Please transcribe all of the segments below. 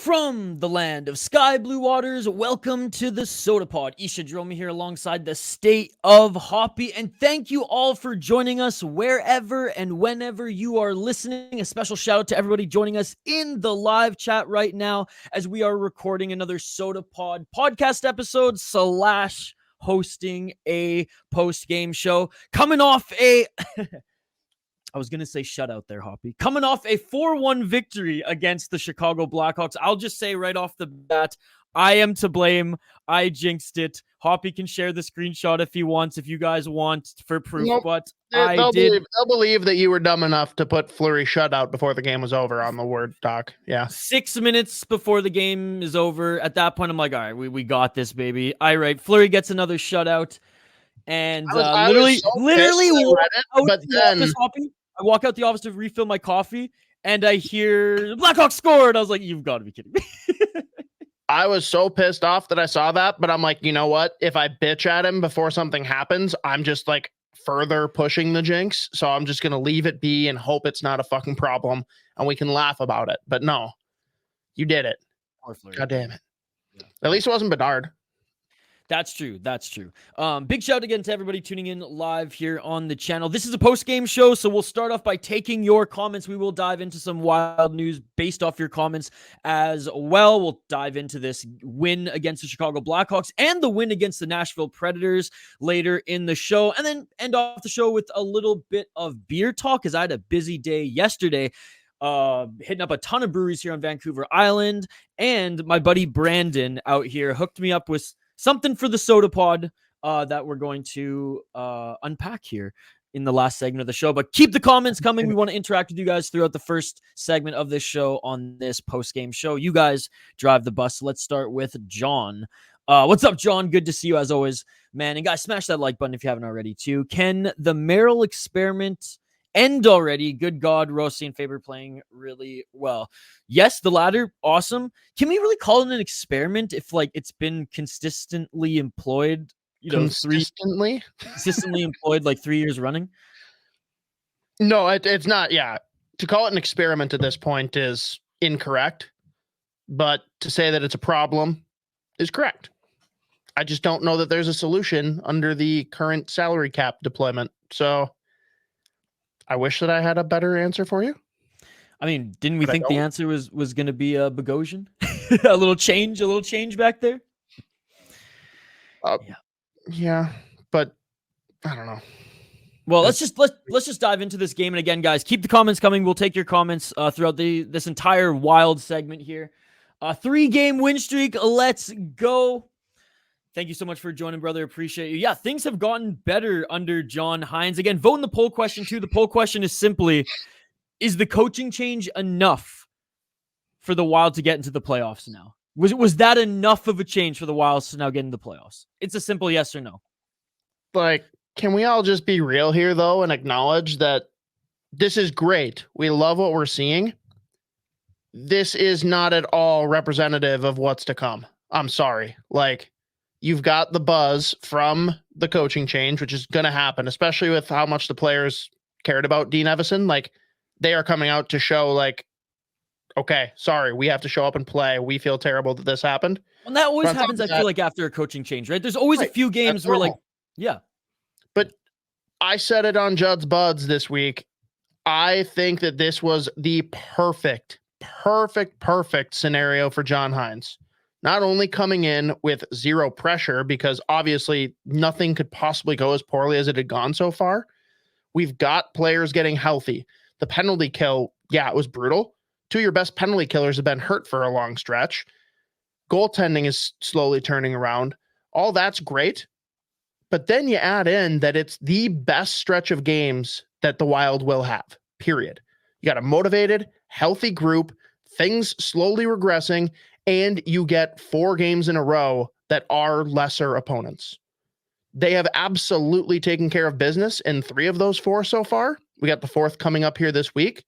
From the land of sky blue waters, welcome to the Sota Pod. Isha Dromi here alongside the state of Hoppy, and thank you all for joining us wherever and whenever you are listening. A special shout out to everybody joining us in the live chat right now as we are recording another Sota Pod podcast episode / hosting a post-game show. Coming off a... I was going to say shutout there, Hoppy. Coming off a 4-1 victory against the Chicago Blackhawks. I'll just say right off the bat, I am to blame. I jinxed it. Hoppy can share the screenshot if he wants, if you guys want for proof. Nope. But they'll believe that you were dumb enough to put Fleury shutout before the game was over on the Word doc. Yeah. 6 minutes before the game is over. At that point, I'm like, all right, we got this, baby. I write. Fleury gets another shutout. And I walk out the office to refill my coffee, and I hear Blackhawks scored. I was like, you've got to be kidding me. I was so pissed off that I saw that, but I'm like, you know what? If I bitch at him before something happens, I'm just like further pushing the jinx. So I'm just going to leave it be and hope it's not a fucking problem and we can laugh about it. But no, you did it. God damn it. Yeah. At least it wasn't Bedard. That's true. That's true. Big shout again to everybody tuning in live here on the channel. This is a post-game show, so we'll start off by taking your comments. We will dive into some wild news based off your comments as well. We'll dive into this win against the Chicago Blackhawks and the win against the Nashville Predators later in the show, and then end off the show with a little bit of beer talk because I had a busy day yesterday. Hitting up a ton of breweries here on Vancouver Island, and my buddy Brandon out here hooked me up with something for the Sota Pod that we're going to unpack here in the last segment of the show. But keep the comments coming. We want to interact with you guys throughout the first segment of this show on this post-game show. You guys drive the bus. Let's start with John. What's up, John? Good to see you as always, man. And guys, smash that like button if you haven't already too. Can the Merrill experiment end already? Good God, Rossi and Faber playing really well. Yes, the latter, awesome. Can we really call it an experiment if like it's been consistently employed? Consistently employed like 3 years running. No, it's not. Yeah, to call it an experiment at this point is incorrect, but to say that it's a problem is correct. I just don't know that there's a solution under the current salary cap deployment. So I wish that I had a better answer for you. I mean, didn't we think the answer was going to be a Bogosian? a little change back there. Yeah, but I don't know. Well, let's just dive into this game. And again, guys, keep the comments coming. We'll take your comments throughout this entire wild segment here. 3-game win streak. Let's go. Thank you so much for joining, brother. Appreciate you. Yeah, things have gotten better under John Hynes. Again, vote in the poll question, too. The poll question is simply, is the coaching change enough for the Wild to get into the playoffs now? Was that enough of a change for the Wilds to now get into the playoffs? It's a simple yes or no. Like, can we all just be real here, though, and acknowledge that this is great? We love what we're seeing. This is not at all representative of what's to come. I'm sorry. Like, you've got the buzz from the coaching change, which is going to happen, especially with how much the players cared about Dean Evason. Like, they are coming out to show, like, okay, sorry, we have to show up and play. We feel terrible that this happened. And that always happens, I feel like, after a coaching change, right? There's always a few games where, like, yeah. But I said it on Judd'z Budz this week. I think that this was the perfect scenario for John Hynes. Not only coming in with zero pressure, because obviously nothing could possibly go as poorly as it had gone so far. We've got players getting healthy. The penalty kill, yeah, it was brutal. 2 of your best penalty killers have been hurt for a long stretch. Goaltending is slowly turning around. All that's great. But then you add in that it's the best stretch of games that the Wild will have, period. You got a motivated, healthy group, things slowly regressing, and you get 4 games in a row that are lesser opponents. They have absolutely taken care of business in 3 of those 4 so far. We got the 4th coming up here this week.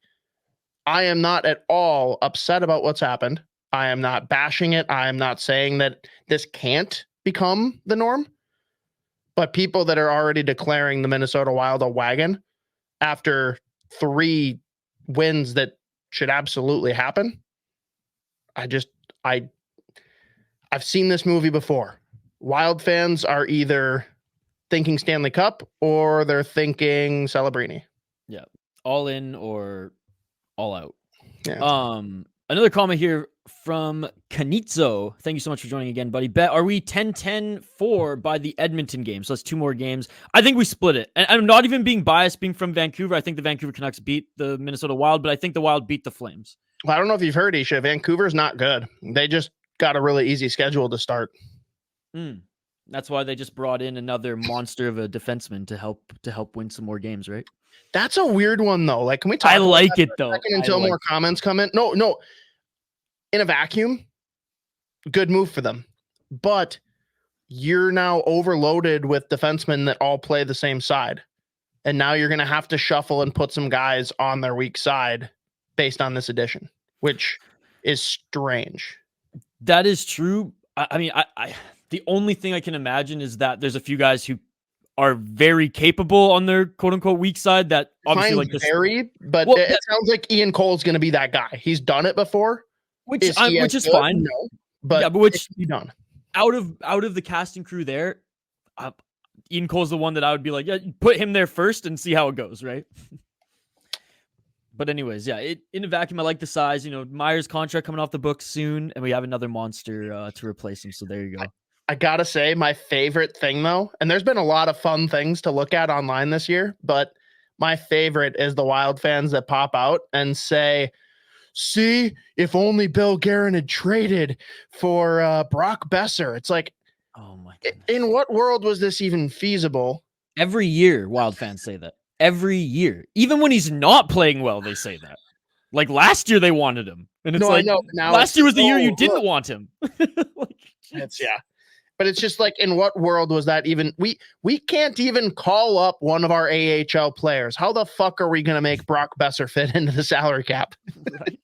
I am not at all upset about what's happened. I am not bashing it. I am not saying that this can't become the norm. But people that are already declaring the Minnesota Wild a wagon after 3 wins that should absolutely happen, I've seen this movie before. Wild fans are either thinking Stanley Cup or they're thinking Celebrini. Yeah. All in or all out. Yeah. Another comment here from Canizzo. Thank you so much for joining again, buddy. Bet, are we 10-10-4 by the Edmonton game? So that's 2 more games. I think we split it. And I'm not even being biased being from Vancouver. I think the Vancouver Canucks beat the Minnesota Wild, but I think the Wild beat the Flames. Well, I don't know if you've heard, Isha. Vancouver's not good. They just got a really easy schedule to start. That's why they just brought in another monster of a defenseman to help win some more games, right? That's a weird one, though. Like, can we talk I about like that it, for a though. second until more comments come in? No. In a vacuum, good move for them. But you're now overloaded with defensemen that all play the same side. And now you're going to have to shuffle and put some guys on their weak side based on this addition, which is strange. That is true. I mean, the only thing I can imagine is that there's a few guys who are very capable on their quote unquote weak side that obviously like this. But it sounds like Ian Cole's going to be that guy. He's done it before, which is fine. No, but which he done out of the casting crew there. Ian Cole's the one that I would be like, yeah, put him there first and see how it goes, right? But anyways, yeah, in a vacuum, I like the size. You know, Myers' contract coming off the books soon, and we have another monster to replace him. So there you go. I gotta say, my favorite thing though, and there's been a lot of fun things to look at online this year, but my favorite is the Wild fans that pop out and say, "See, if only Bill Guerin had traded for Brock Besser." It's like, oh my goodness. In what world was this even feasible? Every year, Wild fans say that. Every year, even when he's not playing well, they say that. Like last year, they wanted him, and it's I know. Now last year was the year you didn't want him. But it's just like, in what world was that even? We can't even call up one of our AHL players. How the fuck are we going to make Brock Besser fit into the salary cap? Right.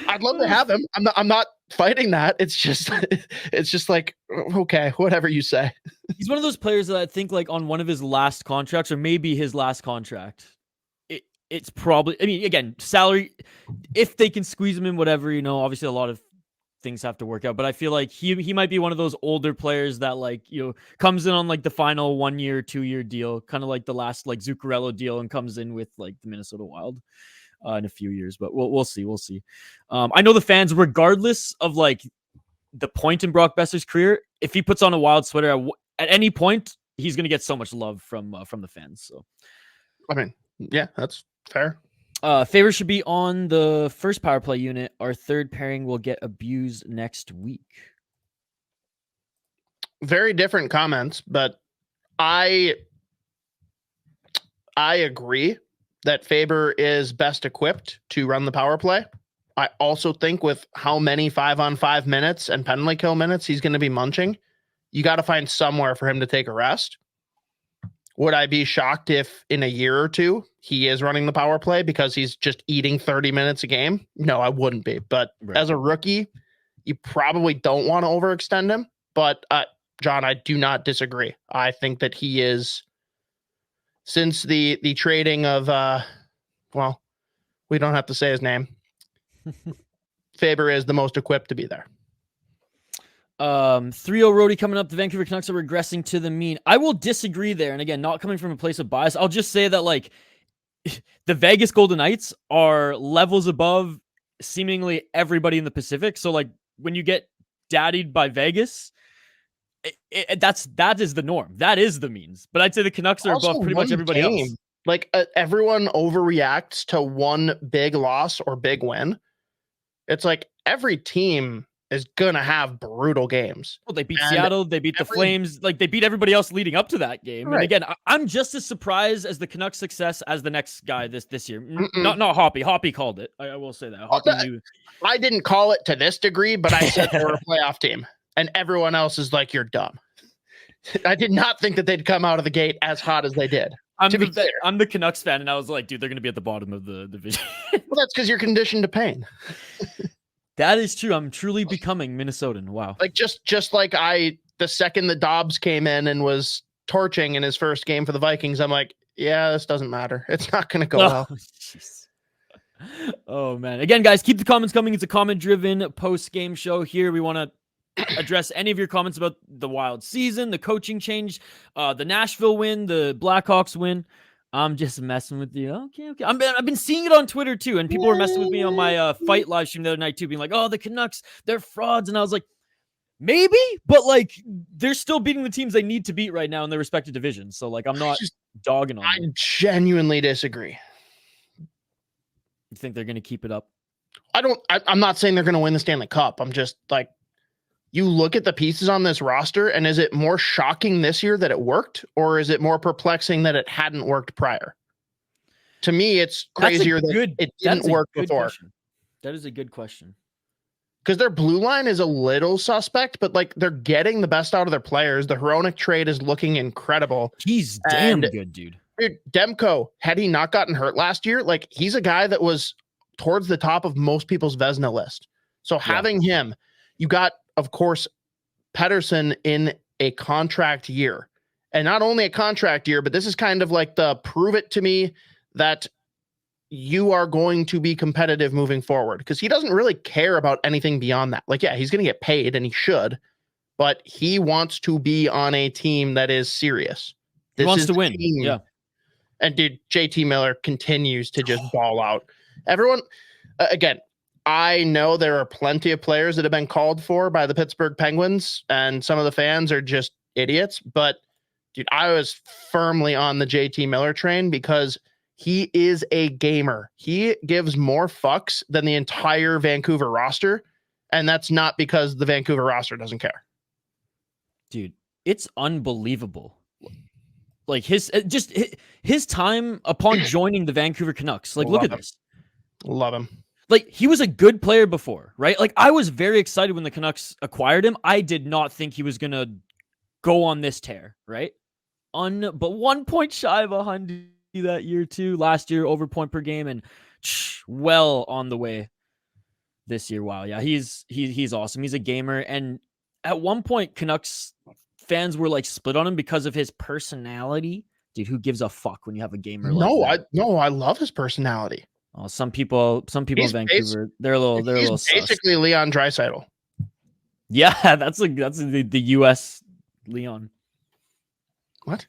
I'd love to have him. I'm not fighting that. It's just like, okay, whatever you say. He's one of those players that I think like on one of his last contracts or maybe his last contract. It's probably, I mean, again, salary, if they can squeeze him in, whatever, you know, obviously a lot of things have to work out, but I feel like he might be one of those older players that like, you know, comes in on like the final 1 year, 2 year deal, kind of like the last like Zuccarello deal, and comes in with like the Minnesota Wild in a few years, but we'll see. I know the fans, regardless of like the point in Brock Besser's career, if he puts on a Wild sweater at any point, he's going to get so much love from the fans. So, I mean, yeah, that's fair. Favor should be on the first power play unit. Our third pairing will get abused next week. Very different comments, but I agree that Faber is best equipped to run the power play. I also think with how many 5-on-5 minutes and penalty kill minutes he's going to be munching, you got to find somewhere for him to take a rest. Would I be shocked if in a year or two he is running the power play because he's just eating 30 minutes a game? No, I wouldn't be. But as a rookie, you probably don't want to overextend him. But John, I do not disagree. I think that he is, since the trading of, well, we don't have to say his name. Faber is the most equipped to be there. 3-0 roadie coming up. The Vancouver Canucks are regressing to the mean. I will disagree there. And again, not coming from a place of bias. I'll just say that like the Vegas Golden Knights are levels above seemingly everybody in the Pacific. So like when you get daddied by Vegas, that is the norm. That is the means. But I'd say the Canucks are above pretty much everybody else. Like everyone overreacts to one big loss or big win. It's like every team is going to have brutal games. Well, they beat Seattle. They beat the Flames. Like they beat everybody else leading up to that game. Right. And again, I'm just as surprised as the Canucks' success as the next guy this year. Not Hoppy. Hoppy called it. I will say that. Hoppy knew. I didn't call it to this degree, but I said they were a playoff team. And everyone else is like, you're dumb. I did not think that they'd come out of the gate as hot as they did. I'm the Canucks fan, and I was like, dude, they're going to be at the bottom of the division. Well, that's because you're conditioned to pain. That is true. I'm truly becoming Minnesotan. Wow. Like just like the second that Dobbs came in and was torching in his first game for the Vikings, I'm like, yeah, this doesn't matter. It's not going to go well. Geez. Oh man. Again, guys, keep the comments coming. It's a comment-driven post-game show here. We want to address any of your comments about the Wild season, the coaching change, the Nashville win, the Blackhawks win. I'm just messing with you. Okay. I've been seeing it on Twitter too, and people were messing with me on my fight live stream the other night too, being like, "Oh, the Canucks, they're frauds," and I was like, maybe, but like they're still beating the teams they need to beat right now in their respective divisions. So like, I'm not dogging on them. I genuinely disagree. You think they're going to keep it up? I'm not saying they're going to win the Stanley Cup. I'm just like, you look at the pieces on this roster, and is it more shocking this year that it worked, or is it more perplexing that it hadn't worked prior? To me, it's crazier that it didn't work before. Question. That is a good question. Because their blue line is a little suspect, but like they're getting the best out of their players. The Hronek trade is looking incredible. He's damn good, dude. Dude, Demko, had he not gotten hurt last year, like he's a guy that was towards the top of most people's Vezina list. So having him, you got, of course, Pettersson in a contract year. And not only a contract year, but this is kind of like the prove it to me that you are going to be competitive moving forward, because he doesn't really care about anything beyond that. Like, yeah, he's going to get paid and he should, but he wants to be on a team that is serious. He wants to win. Team. Yeah. And dude, JT Miller continues to just ball out. Everyone, again, I know there are plenty of players that have been called for by the Pittsburgh Penguins, and some of the fans are just idiots. But dude, I was firmly on the JT Miller train because he is a gamer. He gives more fucks than the entire Vancouver roster. And that's not because the Vancouver roster doesn't care. Dude, it's unbelievable. Like his time upon joining the Vancouver Canucks. Like, look at this. Love him. Like, he was a good player before, right? Like, I was very excited when the Canucks acquired him. I did not think he was going to go on this tear, right? But 1 point shy of 100 that year too. Last year, over point per game, and well on the way this year. Wow. Yeah, he's awesome. He's a gamer. And at one point, Canucks fans were like split on him because of his personality. Dude, who gives a fuck when you have a gamer like that? I love his personality. Oh, some people in Vancouver, they're a little basically sus. Leon Draisaitl. Yeah, that's the US Leon. What?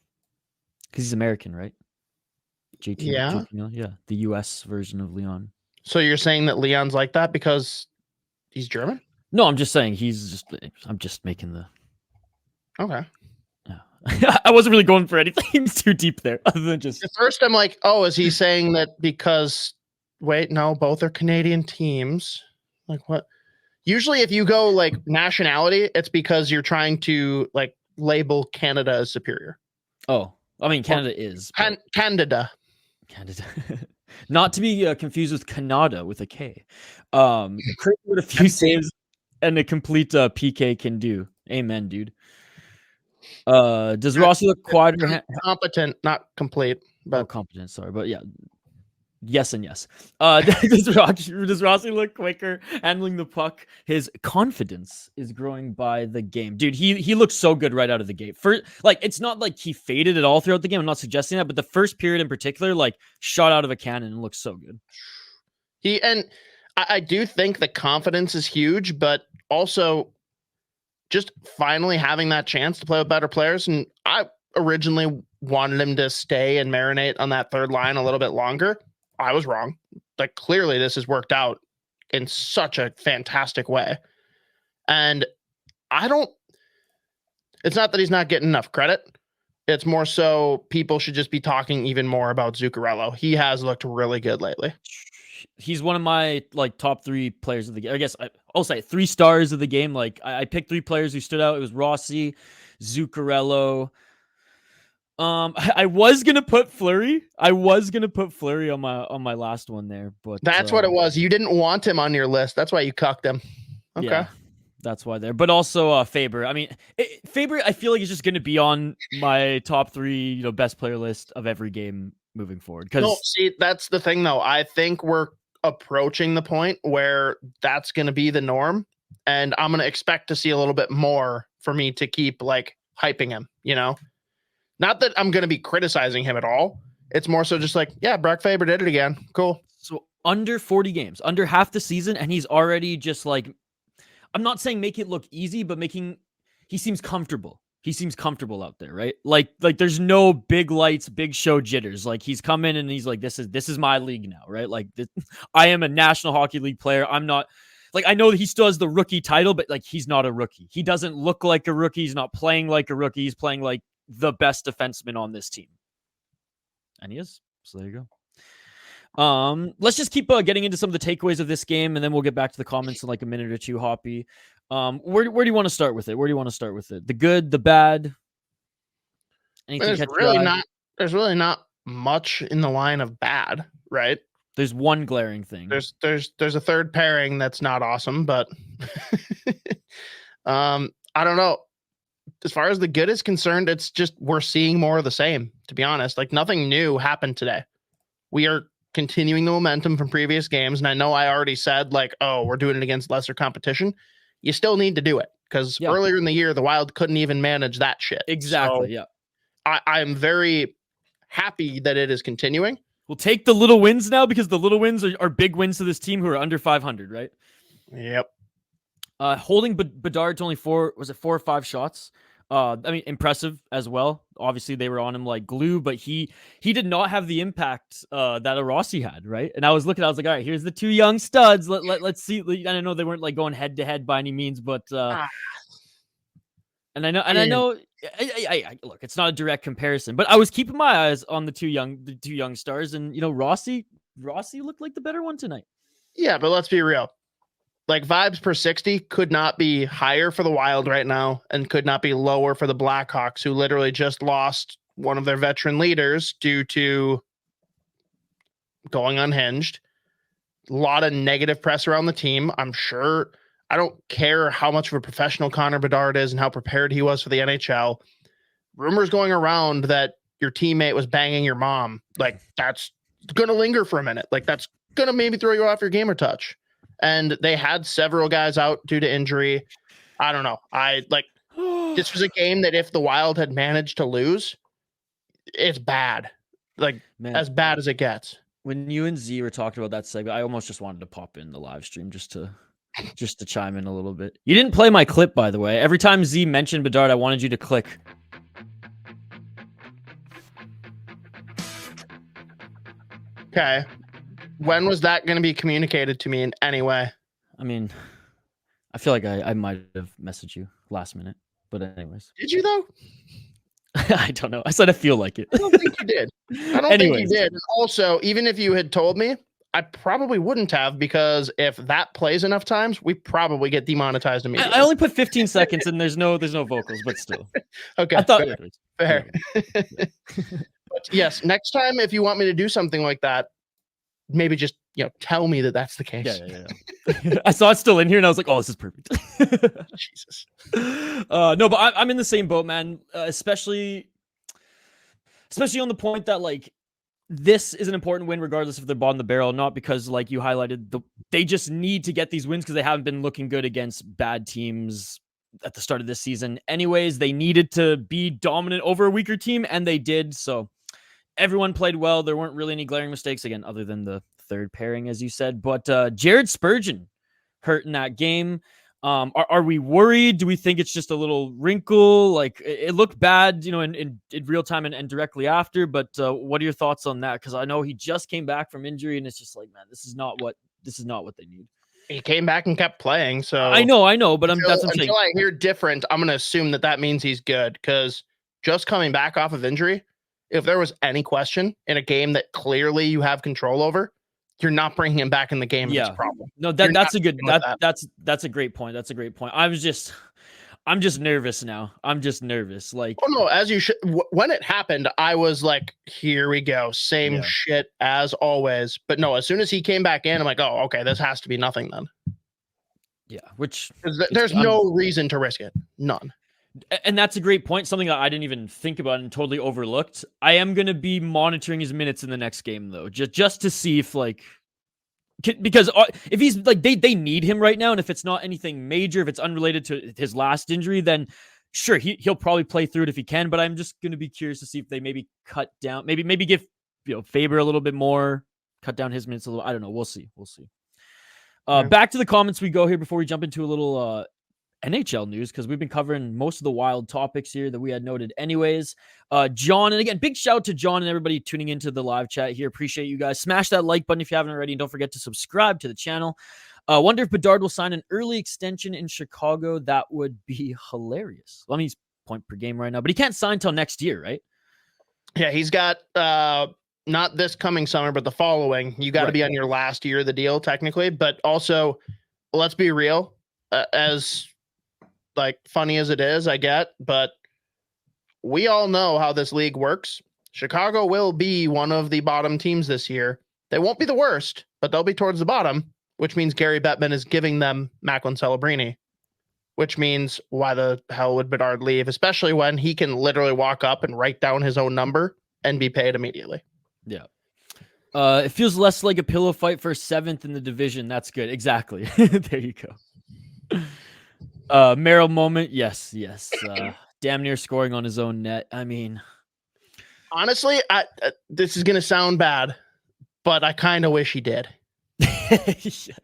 Because he's American, right? JT, yeah. Yeah, the US version of Leon. So you're saying that Leon's like that because he's German? No, I'm just saying I'm just making the. Okay. Yeah. I wasn't really going for anything too deep there, other than just. At first, I'm like, oh, is he saying that because? Wait, no, both are Canadian teams. Like what? Usually, if you go like nationality, it's because you're trying to like label Canada as superior. Oh, I mean, Canada is. Canada. Not to be confused with Canada with a K. Crazy what a few saves and a complete PK can do. Amen, dude. Does Rossi look quieter? Competent, not complete. But competent, sorry. But yeah. Yes and yes. Does Rossi look quicker handling the puck? His confidence is growing by the game. Dude, he looks so good right out of the gate. It's not like he faded at all throughout the game. I'm not suggesting that, but the first period in particular, like shot out of a cannon and looks so good. I do think the confidence is huge, but also just finally having that chance to play with better players. And I originally wanted him to stay and marinate on that third line a little bit longer. I was wrong. Like, clearly this has worked out in such a fantastic way. And it's not that he's not getting enough credit. It's more so people should just be talking even more about Zuccarello. He has looked really good lately. He's one of my like top 3 players of the game. I guess I'll say 3 stars of the game. Like I picked 3 players who stood out. It was Rossi, Zuccarello. I was gonna put Fleury. On my last one there, but that's what it was. You didn't want him on your list. That's why you cucked him. Okay, yeah, that's why there. But also Faber. I mean, Faber. I feel like he's just gonna be on my top 3, best player list of every game moving forward. No, see, that's the thing though. I think we're approaching the point where that's gonna be the norm, and I'm gonna expect to see a little bit more for me to keep like hyping him. Not that I'm going to be criticizing him at all. It's more so just like, yeah, Brock Faber did it again. Cool. So under 40 games, under half the season, and he's already just like, I'm not saying make it look easy, but he seems comfortable. He seems comfortable out there, right? Like there's no big lights, big show jitters. Like he's come in and he's like, this is my league now, right? Like I am a National Hockey League player. I'm not like, I know that he still has the rookie title, but like he's not a rookie. He doesn't look like a rookie. He's not playing like a rookie. He's playing like the best defenseman on this team. And he is. So there you go. Let's just keep getting into some of the takeaways of this game, and then we'll get back to the comments in like a minute or two, Hoppy. Where do you want to start with it? The good, the bad? Anything there's really not much in the line of bad, right? There's one glaring thing. There's a third pairing that's not awesome, but I don't know. As far as the good is concerned, it's just we're seeing more of the same, to be honest. Like nothing new happened today. We are continuing the momentum from previous games. And I know I already said like, oh, we're doing it against lesser competition. You still need to do it because earlier in the year, the Wild couldn't even manage that shit. Exactly. So I'm very happy that it is continuing. We'll take the little wins now because the little wins are big wins to this team who are under 500, right? Yep. Holding Bedard to only 4 or 5 shots. I mean, impressive as well. Obviously, they were on him like glue, but he did not have the impact that a Rossi had, right? And I was like, all right, here's the 2 young studs. Let's see. And I know they weren't like going head to head by any means, but and I know, I look, it's not a direct comparison, but I was keeping my eyes on the two young stars, and Rossi looked like the better one tonight. Yeah, but let's be real. Like vibes per 60 could not be higher for the Wild right now and could not be lower for the Blackhawks, who literally just lost one of their veteran leaders due to going unhinged. A lot of negative press around the team. I'm sure. I don't care how much of a professional Connor Bedard is and how prepared he was for the NHL. Rumors going around that your teammate was banging your mom. Like that's going to linger for a minute. Like that's going to maybe throw you off your game or touch. And they had several guys out due to injury. I don't know. This was a game that if the Wild had managed to lose, it's bad. Like, man, as bad as it gets. When you and Z were talking about that segment, I almost just wanted to pop in the live stream just to chime in a little bit. You didn't play my clip, by the way. Every time Z mentioned Bedard, I wanted you to click. Okay. When was that going to be communicated to me in any way? I mean, I feel like I might have messaged you last minute, but anyways. Did you though? I don't know. I said I feel like it. I don't think you did. I don't think you did. Also, even if you had told me, I probably wouldn't have, because if that plays enough times, we probably get demonetized immediately. I only put 15 seconds and there's no vocals, but still. Okay. I thought fair. But yes, next time if you want me to do something like that, maybe just tell me that that's the case. Yeah. I saw it still in here and I was like, oh, this is perfect. Jesus. No, but I'm in the same boat, man. Especially on the point that like this is an important win regardless if they're bottom of the barrel, not because like you highlighted they just need to get these wins because they haven't been looking good against bad teams at the start of this season. Anyways, they needed to be dominant over a weaker team and they did. So everyone played well. There weren't really any glaring mistakes, again, other than the third pairing, as you said. But Jared Spurgeon hurt in that game. Are we worried? Do we think it's just a little wrinkle? Like it looked bad, in real time and directly after. But what are your thoughts on that? Because I know he just came back from injury, and it's just like, man, this is not what they need. He came back and kept playing. So I know, but that's what I'm saying. Until I hear different, I'm going to assume that means he's good, because just coming back off of injury, if there was any question in a game that clearly you have control over, you're not bringing him back in the game. Yeah, that's a problem. No, that's a good. That's a great point. That's a great point. I'm just nervous now. I'm just nervous. Like, oh no, as you should. When it happened, I was like, here we go, same shit as always. But no, as soon as he came back in, I'm like, oh, okay, this has to be nothing then. Yeah, which there's no reason to risk it. None. And that's a great point. Something that I didn't even think about and totally overlooked. I am going to be monitoring his minutes in the next game, though, just to see if, like, because if he's like, they need him right now. And if it's not anything major, if it's unrelated to his last injury, then sure, he'll probably play through it if he can. But I'm just going to be curious to see if they maybe cut down, maybe give Faber a little bit more cut down his minutes a little. I don't know. We'll see. Yeah. Back to the comments we go here before we jump into a little NHL news, because we've been covering most of the Wild topics here that we had noted anyways. John, and again, big shout out to John and everybody tuning into the live chat here. Appreciate you guys. Smash that like button if you haven't already, and don't forget to subscribe to the channel. Wonder if Bedard will sign an early extension in Chicago. That would be hilarious. Well, I mean, he's point per game right now, but he can't sign till next year, right? Yeah, he's got not this coming summer, but the following. You got to be on your last year of the deal, technically. But also, let's be real, as like funny as it is, I get, but we all know how this league works. Chicago will be one of the bottom teams this year. They won't be the worst, but they'll be towards the bottom, which means Gary Bettman is giving them Macklin Celebrini, which means why the hell would Bedard leave, especially when he can literally walk up and write down his own number and be paid immediately. Yeah. It feels less like a pillow fight for 7th in the division. That's good. Exactly. There you go. Merrill moment. Yes. Damn near scoring on his own net. I mean, honestly, this is going to sound bad, but I kind of wish he did. The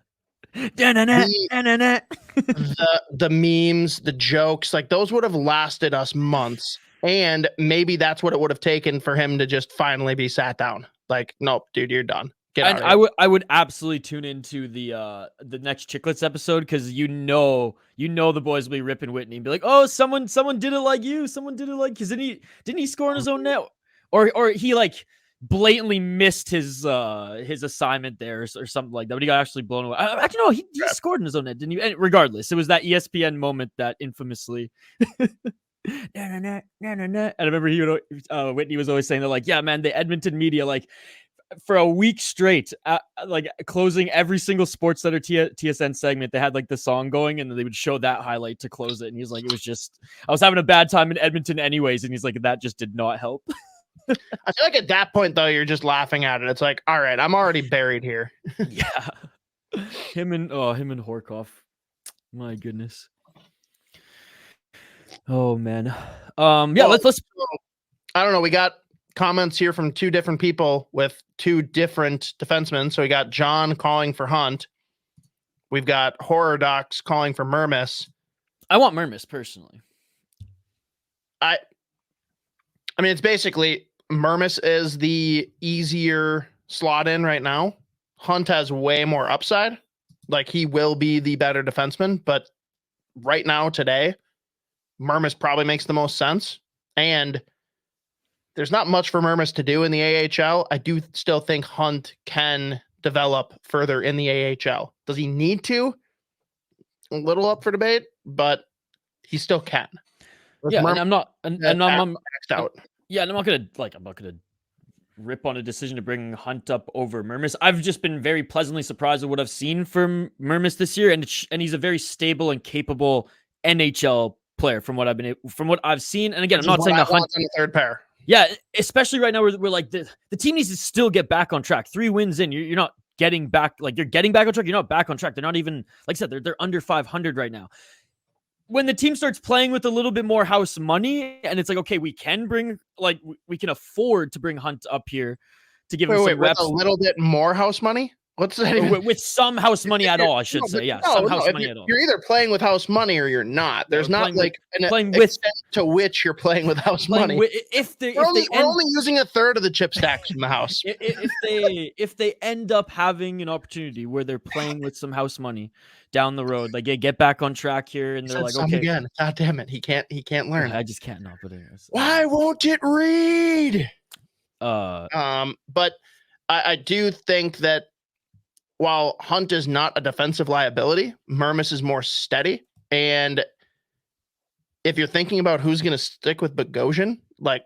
memes, the jokes, like those would have lasted us months. And maybe that's what it would have taken for him to just finally be sat down. Like, nope, dude, you're done. And I would absolutely tune into the next Chicklets episode, because you know the boys will be ripping Whitney and be like, oh, someone did it like you. Someone did it like, because didn't he score on his own net, or he like blatantly missed his assignment there or something like that, but he got actually blown away. Actually, no, he scored in his own net, didn't he? And regardless, it was that ESPN moment that infamously. And I remember Whitney was always saying that, like, yeah, man, the Edmonton media, like, for a week straight, like closing every single Sports Center TSN segment, they had like the song going, and then they would show that highlight to close it. And he's like, it was just, I was having a bad time in Edmonton anyways. And he's like, that just did not help. I feel like at that point, though, you're just laughing at it. It's like, all right, I'm already buried here. Yeah. Him and Horkoff. My goodness. Oh man. Yeah, let's I don't know. We got comments here from two different people with two different defensemen. So we got John calling for Hunt. We've got Horror Docs calling for Mermis. I want Mermis personally. I mean, it's basically Mermis is the easier slot in right now. Hunt has way more upside. Like, he will be the better defenseman, but right now, today, Mermis probably makes the most sense. And there's not much for Mermis to do in the AHL. I do still think Hunt can develop further in the AHL. Does he need to? A little up for debate, but he still can. Yeah, and I'm not maxed out. Yeah, and I'm not gonna rip on a decision to bring Hunt up over Mermis. I've just been very pleasantly surprised with what I've seen from Mermis this year, and he's a very stable and capable NHL player from what I've seen. And again, I'm not saying that Hunt on the third pair. Yeah, especially right now, we're like the team needs to still get back on track. 3 wins in, you're not getting back. Like, you're getting back on track. You're not back on track. They're not even, like I said, they're under 500 right now. When the team starts playing with a little bit more house money, and it's like, okay, we can afford to bring Hunt up here to give him some reps. With a little bit more house money? What's that? With some house money at all, I should say. Yeah, some house money at all. You're either playing with house money or you're not. There's not like an with extent to which you're playing with house money. We're only using a third of the chip stacks in the house. If they end up having an opportunity where they're playing with some house money down the road, like, get back on track here, and they're like, okay, again, God damn it, he can't learn. I just can't not put it. Why won't it read? But I do think that while Hunt is not a defensive liability, Mermis is more steady. And if you're thinking about who's going to stick with Bogosian, like,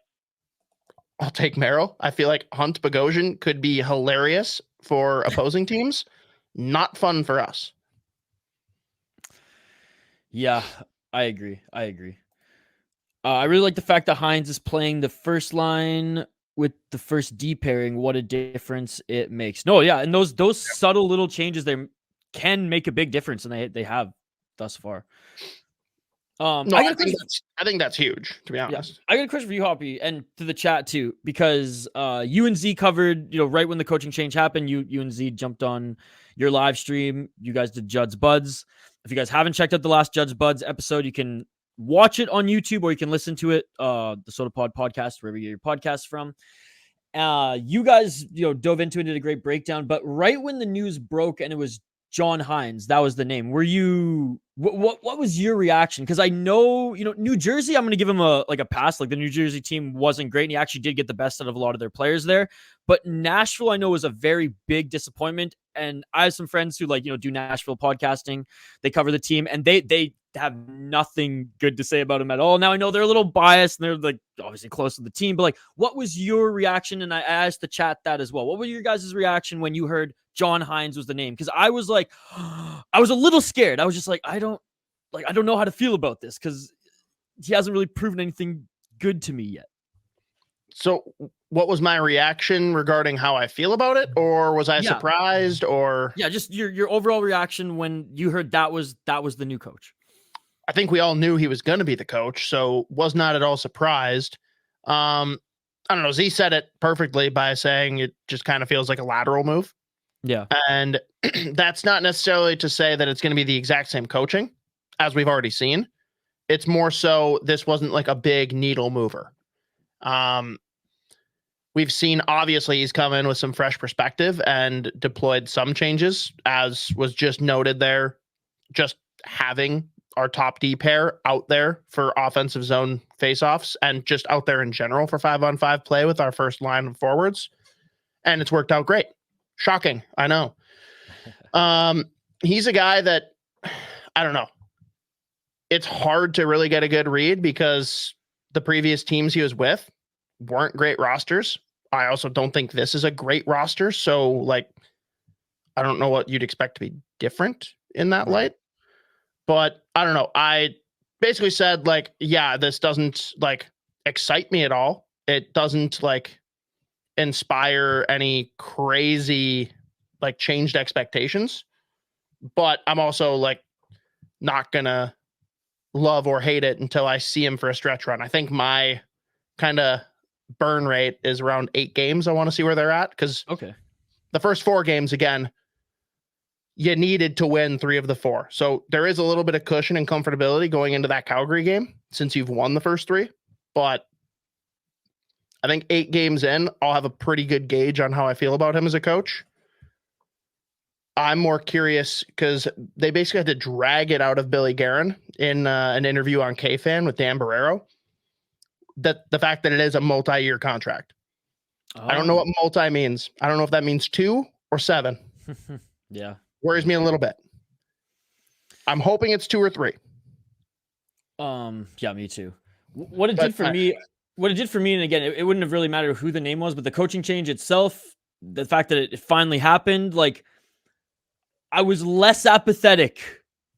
I'll take Merrill. I feel like Hunt Bogosian could be hilarious for opposing teams. Not fun for us. Yeah, I agree. I really like the fact that Hines is playing the first line with the first D pairing. What a difference it makes. No, yeah, and those subtle little changes there can make a big difference, and they have thus far. No, I think that's huge, to be honest. I got a question for you, Hoppy, and to the chat too, because you and Z covered, right when the coaching change happened, you and Z jumped on your live stream. You guys did Judd'z Budz. If you guys haven't checked out the last Judd'z Budz episode, you can watch it on YouTube or you can listen to it, the Sota Pod podcast, wherever you get your podcasts from. You guys, dove into it, did a great breakdown, but right when the news broke and it was John Hynes, that was the name. Were you what was your reaction? Because I know, New Jersey, I'm going to give him a pass. Like the New Jersey team wasn't great, and he actually did get the best out of a lot of their players there. But Nashville, I know, was a very big disappointment. And I have some friends who do Nashville podcasting. They cover the team, and they have nothing good to say about him at all. Now I know they're a little biased, and they're obviously close to the team. But what was your reaction? And I asked the chat that as well. What was your guys' reaction when you heard John Hynes was the name? Because I was I was a little scared. I was just I don't know how to feel about this because he hasn't really proven anything good to me yet. So what was my reaction regarding how I feel about it? Or was I surprised? Or just your overall reaction when you heard that was the new coach. I think we all knew he was going to be the coach, so was not at all surprised. I don't know. Z said it perfectly by saying it just kind of feels like a lateral move. Yeah. And that's not necessarily to say that it's going to be the exact same coaching as we've already seen. It's more so this wasn't a big needle mover. We've seen, obviously, he's come in with some fresh perspective and deployed some changes, as was just noted there. Just having our top D pair out there for offensive zone faceoffs and just out there in general for 5-on-5 play with our first line of forwards. And it's worked out great. Shocking. I know. He's a guy that, I don't know. It's hard to really get a good read because the previous teams he was with weren't great rosters. I also don't think this is a great roster. So I don't know what you'd expect to be different in that light, but I don't know. I basically said this doesn't excite me at all. It doesn't inspire any crazy changed expectations, but I'm also not gonna love or hate it until I see him for a stretch run. I think my kind of burn rate is around 8 games. I want to see where they're at because the first 4 games, again, you needed to win 3 of the 4. So there is a little bit of cushion and comfortability going into that Calgary game since you've won the first 3. But I think 8 games in, I'll have a pretty good gauge on how I feel about him as a coach. I'm more curious because they basically had to drag it out of Billy Guerin in an interview on K-Fan with Dan Barrero. That the fact that it is a multi-year contract. I don't know what multi means. I don't know if that means 2 or 7. Yeah. Worries me a little bit. I'm hoping it's 2 or 3. Yeah, me too. What it did for me, and again, it wouldn't have really mattered who the name was, but the coaching change itself, the fact that it finally happened, I was less apathetic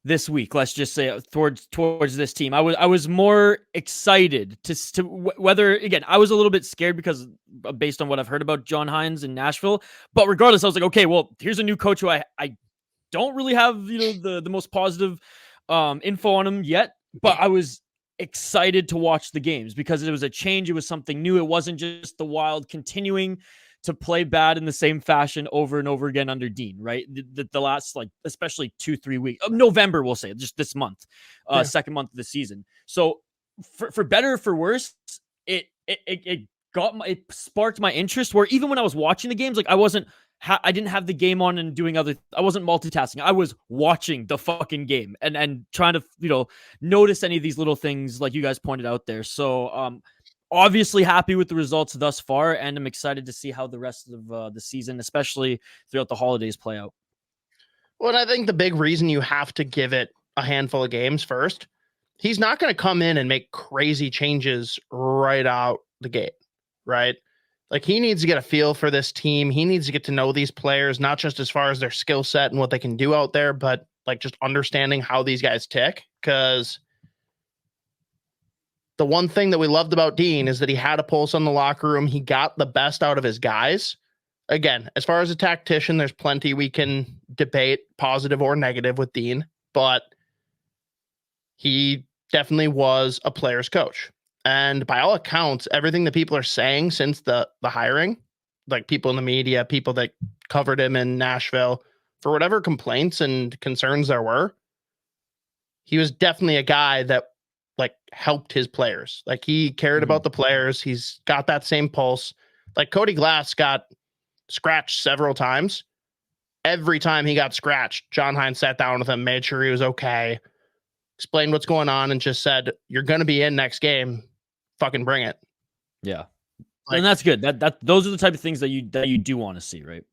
this week, let's just say, towards this team. I was more excited to whether, again, I was a little bit scared because based on what I've heard about John Hynes in Nashville, but regardless, I was okay, well, here's a new coach who I don't really have, the most positive info on him yet, but I was excited to watch the games because it was a change. It was something new. It wasn't just the Wild continuing to play bad in the same fashion over and over again under Dean, right? The last, especially 2-3 weeks of November, we'll say, just this month, second month of the season. So for better or for worse, it sparked my interest where even when I was watching the games, I didn't have the game on and doing I wasn't multitasking. I was watching the fucking game and trying to, notice any of these little things like you guys pointed out there. So, obviously happy with the results thus far, and I'm excited to see how the rest of the season, especially throughout the holidays, play out. Well, and I think the big reason you have to give it a handful of games first, he's not going to come in and make crazy changes right out the gate, right? He needs to get a feel for this team. He needs to get to know these players, not just as far as their skill set and what they can do out there, but just understanding how these guys tick. Because the one thing that we loved about Dean is that he had a pulse on the locker room. He got the best out of his guys. Again, as far as a tactician, there's plenty we can debate, positive or negative, with Dean, but he definitely was a player's coach. And by all accounts, everything that people are saying since the hiring, like people in the media, people that covered him in Nashville, for whatever complaints and concerns there were, he was definitely a guy that like helped his players. Like he cared about the players. He's got that same pulse. Like Cody Glass got scratched several times. Every time he got scratched, John Hines sat down with him, made sure he was okay, explained what's going on, and just said, "You're going to be in next game. Fucking bring it." Yeah. Like, and that's good. Those are the type of things that you do want to see, right?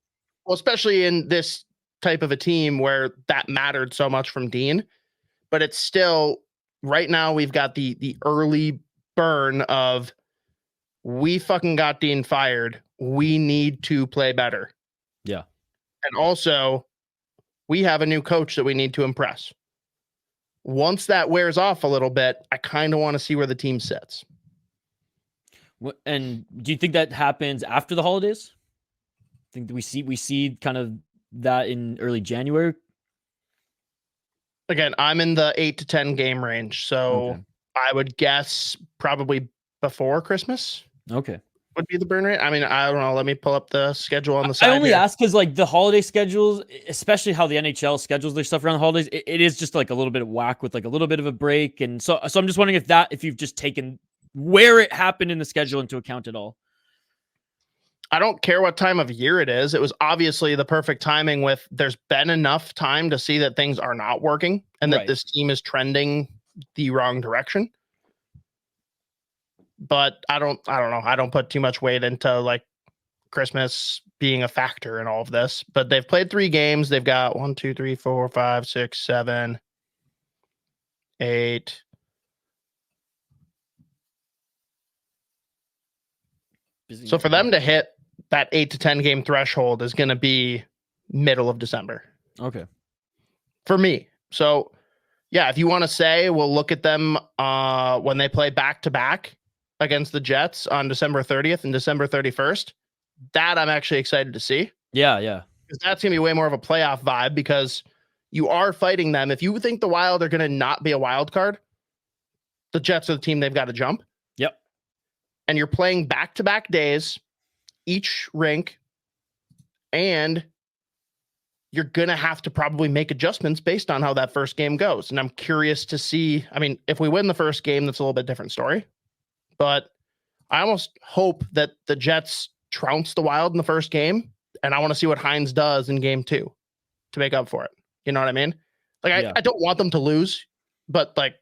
Well, especially in this type of a team where that mattered so much from Dean, but it's still right now we've got the early burn of we fucking got Dean fired. We need to play better. Yeah. And also we have a new coach that we need to impress. Once that wears off a little bit, I kind of want to see where the team sits. And do you think that happens after the holidays? I think we see kind of that in early January. Again, I'm in the 8 to 10 game range, so I would guess probably before Christmas. Okay. Would be the burn rate. I mean, I don't know. Let me pull up the schedule on the side. I only ask because like the holiday schedules, especially how the NHL schedules their stuff around the holidays, it is just like a little bit of whack with like a little bit of a break. And so I'm just wondering if you've just taken where it happened in the schedule into account at all. I don't care what time of year it is. It was obviously the perfect timing with there's been enough time to see that things are not working and that this team is trending the wrong direction. But I don't know. I don't put too much weight into like Christmas being a factor in all of this, but they've played 3 games. They've got 1, 2, 3, 4, 5, 6, 7, 8. So for them to hit that 8 to 10 game threshold is going to be middle of December. Okay. For me. So yeah, if you want to say, we'll look at them when they play back to back against the Jets on December 30th and December 31st. That I'm actually excited to see. Yeah, yeah. Because that's going to be way more of a playoff vibe because you are fighting them. If you think the Wild are going to not be a wild card, the Jets are the team they've got to jump. Yep. And you're playing back-to-back days, each rink, and you're going to have to probably make adjustments based on how that first game goes. And I'm curious to see, I mean, if we win the first game, that's a little bit different story. But I almost hope that the Jets trounce the Wild in the first game, and I want to see what Hines does in game 2 to make up for it. You know what I mean? Like, I don't want them to lose, but like,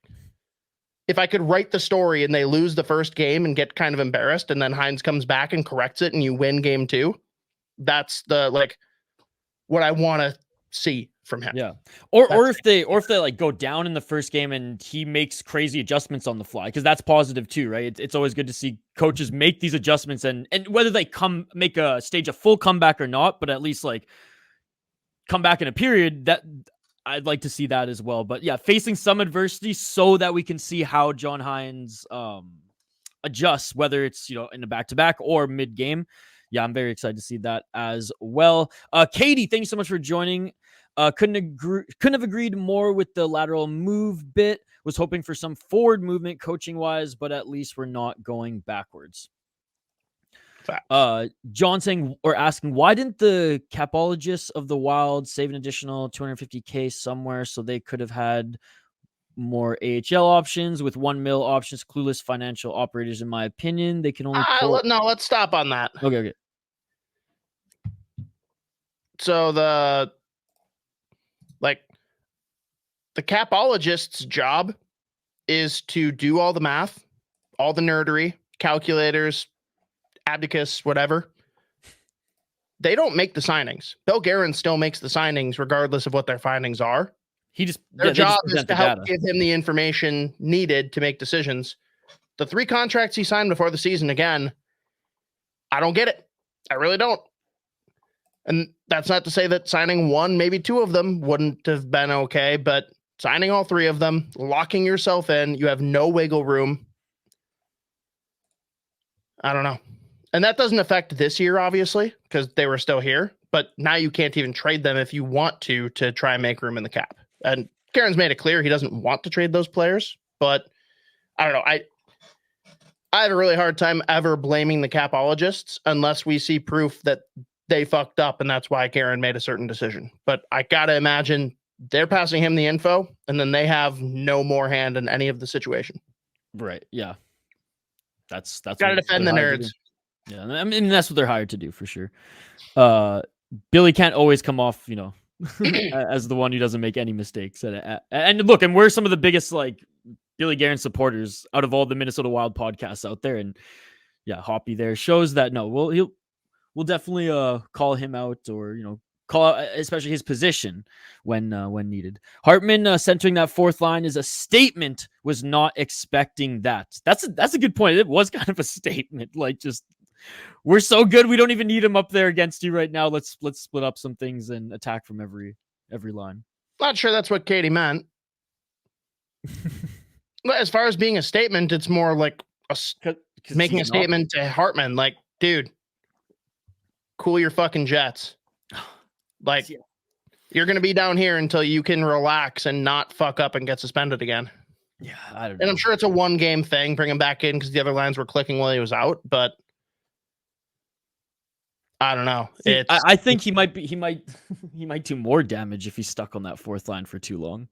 if I could write the story and they lose the first game and get kind of embarrassed, and then Hines comes back and corrects it and you win game 2, that's the like what I want to see from him. Yeah. Or if they like go down in the first game and he makes crazy adjustments on the fly, because that's positive too, right? It's always good to see coaches make these adjustments and whether they make a full comeback or not, but at least like come back in a period, that I'd like to see that as well. But yeah, facing some adversity so that we can see how John Hines adjusts, whether it's, in the back-to-back or mid-game. Yeah, I'm very excited to see that as well. Katie, thank you so much for joining. Couldn't have agreed more with the lateral move bit. Was hoping for some forward movement coaching-wise, but at least we're not going backwards. John asking, why didn't the capologists of the Wild save an additional $250K somewhere so they could have had more AHL options with $1 million options? Clueless financial operators, in my opinion. They can only no, let's stop on that. Okay. So the capologist's job is to do all the math, all the nerdery, calculators, abacus, whatever. They don't make the signings. Bill Guerin still makes the signings regardless of what their findings are. Their job is to help give him the information needed to make decisions. The 3 contracts he signed before the season, again, I don't get it. I really don't. And that's not to say that signing 1, maybe 2 of them wouldn't have been okay, but signing all 3 of them, locking yourself in, you have no wiggle room. I don't know. And that doesn't affect this year, obviously, because they were still here. But now you can't even trade them if you want to try and make room in the cap. And Karen's made it clear he doesn't want to trade those players. But I don't know. I had a really hard time ever blaming the capologists unless we see proof that they fucked up and that's why Guerin made a certain decision. But I got to imagine they're passing him the info and then they have no more hand in any of the situation. Right. Yeah. That's got to defend the nerds. Yeah. I mean, that's what they're hired to do for sure. Billy can't always come off, as the one who doesn't make any mistakes. And look, and we're some of the biggest like Billy Guerin supporters out of all the Minnesota Wild podcasts out there. And yeah, Hoppy there shows that we'll definitely call him out or call out especially his position when needed. Hartman centering that fourth line is a statement. Was not expecting that. That's a good point. It was kind of a statement. Like, just we're so good we don't even need him up there against you right now. Let's split up some things and attack from every line. Not sure that's what Katie meant. As far as being a statement, it's more like making a statement to Hartman. Like, dude, cool your fucking jets. Like, you're going to be down here until you can relax and not fuck up and get suspended again. Yeah, I don't know. And I'm sure it's a 1-game thing. Bring him back in because the other lines were clicking while he was out. But I don't know. I think he might do more damage if he's stuck on that fourth line for too long.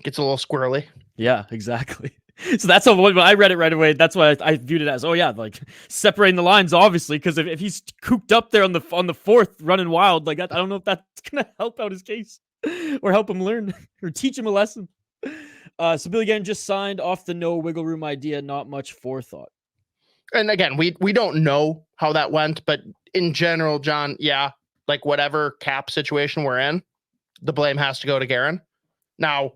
Gets a little squirrely. Yeah, exactly. So that's when I read it right away. That's why I viewed it as, like separating the lines, obviously, because if he's cooped up there on the fourth running wild, like I don't know if that's gonna help out his case or help him learn or teach him a lesson. So Billy Guerin just signed off the no wiggle room idea, not much forethought. And again, we don't know how that went, but in general, John, yeah, like whatever cap situation we're in, the blame has to go to Guerin. Now,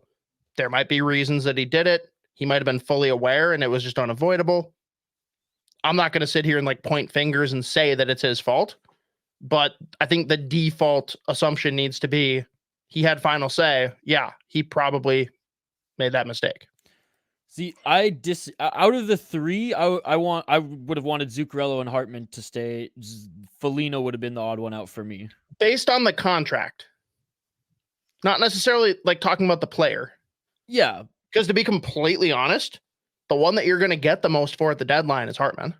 there might be reasons that he did it. He might have been fully aware and it was just unavoidable. I'm not going to sit here and like point fingers and say that it's his fault, but I think the default assumption needs to be he had final say. Yeah, he probably made that mistake. See, out of the three, I would have wanted Zuccarello and Hartman to stay. Foligno would have been the odd one out for me. Based on the contract. Not necessarily like talking about the player. Yeah. Because to be completely honest, the one that you're going to get the most for at the deadline is Hartman.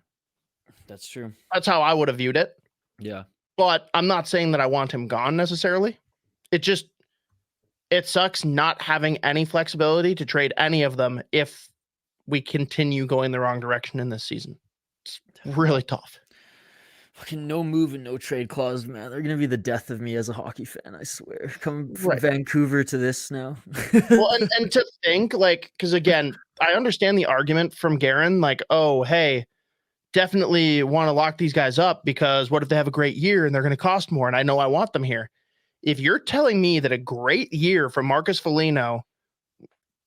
That's true. That's how I would have viewed it. Yeah. But I'm not saying that I want him gone necessarily. It sucks not having any flexibility to trade any of them if we continue going the wrong direction in this season. It's really tough. Fucking no move and no trade clause, man. They're going to be the death of me as a hockey fan, I swear. Coming from Vancouver to this now. Well, and to think, like, because again, I understand the argument from Guerin, like, oh, hey, definitely want to lock these guys up because what if they have a great year and they're going to cost more and I know I want them here. If you're telling me that a great year from Marcus Foligno,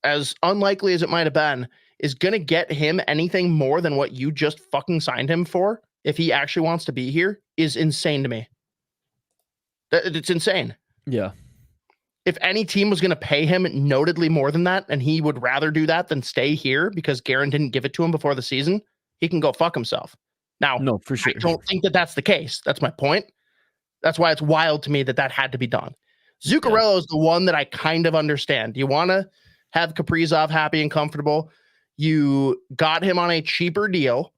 as unlikely as it might have been, is going to get him anything more than what you just fucking signed him for, if he actually wants to be here, is insane to me. It's insane. Yeah. If any team was going to pay him notedly more than that, and he would rather do that than stay here because Guerin didn't give it to him before the season, he can go fuck himself. Now, no, for sure. I don't think that that's the case. That's my point. That's why it's wild to me that had to be done. Zuccarello is the one that I kind of understand. You want to have Kaprizov happy and comfortable. You got him on a cheaper deal,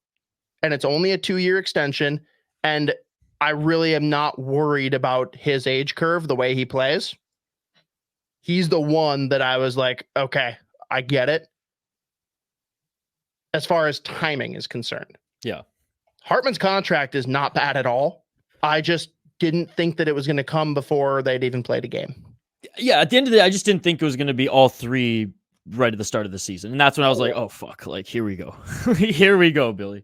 and it's only a 2-year extension. And I really am not worried about his age curve, the way he plays. He's the one that I was like, okay, I get it. As far as timing is concerned. Yeah. Hartman's contract is not bad at all. I just didn't think that it was going to come before they'd even played a game. Yeah, at the end of the day, I just didn't think it was going to be all three right at the start of the season. And that's when I was like, oh, fuck, like, here we go. Here we go, Billy.